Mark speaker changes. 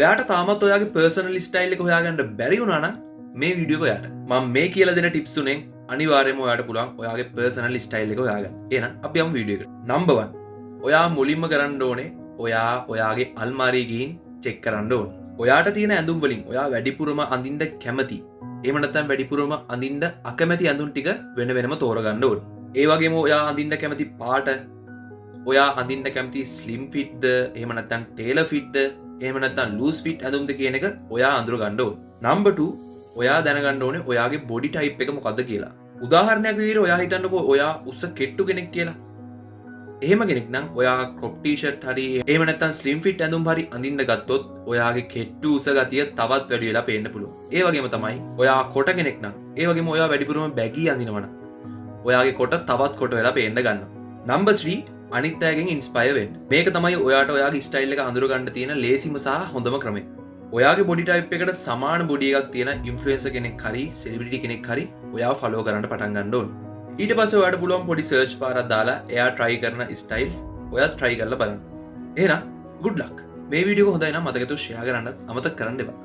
Speaker 1: ඔයාට තාමත් ඔයාගේ පර්සනල් ස්ටයිල් එක හොයාගන්න බැරි වුණා නම් මේ වීඩියෝ එක ඔයාට මම මේ කියලා දෙන ටිප්ස් තුනෙන් අනිවාර්යයෙන්ම ඔයාට පුළුවන් ඔයාගේ පර්සනල් ස්ටයිල් එක හොයාගන්න. එහෙනම් අපි යමු වීඩියෝ එකට. නම්බර් 1. ඔයා මුලින්ම කරන්න ඕනේ ඔයා ඔයාගේ අල්මාරිය ගිහින් චෙක් කරන්න ඕනේ. ඔයාට තියෙන ඇඳුම් වලින් ඔයා වැඩිපුරම අඳින්න කැමති එහෙම නැත්නම් වැඩිපුරම අඳින්න අකමැති ඇඳුම් ටික වෙන වෙනම තෝරගන්න ඕනේ. ඒ වගේම ඔයා අඳින්න කැමති පාට, ඔයා අඳින්න කැමති ස්ලිම් ෆිට්ද එහෙම නැත්නම් ටේලර් ෆිට්ද එහෙම නැත්නම් ලූස් ෆිට් ඇඳුම්ද කියන එක ඔයා අඳුර ගන්න ඕනේ. නම්බර් 2, ඔයා දැනගන්න ඕනේ ඔයාගේ බොඩි ටයිප් එක මොකද්ද කියලා. උදාහරණයක් විදිහට ඔයා හිතන්නකෝ ඔයා උස කෙට්ටු කෙනෙක් කියලා. එහෙම කෙනෙක් නම් ඔයා ක්‍රොප් ටී-ෂර්ට් හරි එහෙම නැත්නම් ස්ලිම් ෆිට් ඇඳුම් හරි අඳින්න ගත්තොත් ඔයාගේ කෙට්ටු උස ගතිය තවත් වැඩි වෙලා පේන්න පුළුවන්. ඒ වගේම තමයි ඔයා කොට කෙනෙක් නම් ඒ වගේම ඔයා වැඩිපුරම බැගී අඳිනවා නම් ඔයාගේ කොට තවත් කොට වෙලා පේන්න ගන්නවා. නම්බර් 3, අනිත් අයගෙන් ඉන්ස්පයර් වෙන්න. මේක තමයි ඔයාට ඔයාගේ ස්ටයිල් එක අඳුර ගන්න තියෙන ලේසිම සහ හොඳම ක්‍රමය. ඔයාගේ බොඩි ටයිප් එකට සමාන බොඩි එකක් තියෙන ඉන්ෆ්ලුවෙන්සර් කෙනෙක් හරි සෙලිබ්‍රිටි කෙනෙක් හරි ඔයාව ෆලෝ කරන්න පටන් ගන්න ඕනේ. ඊට පස්සේ ඔයාට පුළුවන් පොඩි සර්ච් පාරක් දාලා එයා try කරන ස්ටයිල්ස් ඔයාත් try කරලා බලන්න. එහෙනම් good luck. මේ වීඩියෝ එක හොඳයි නම් මතක තෝ share කරන්නත් අමතක කරන්න එපා.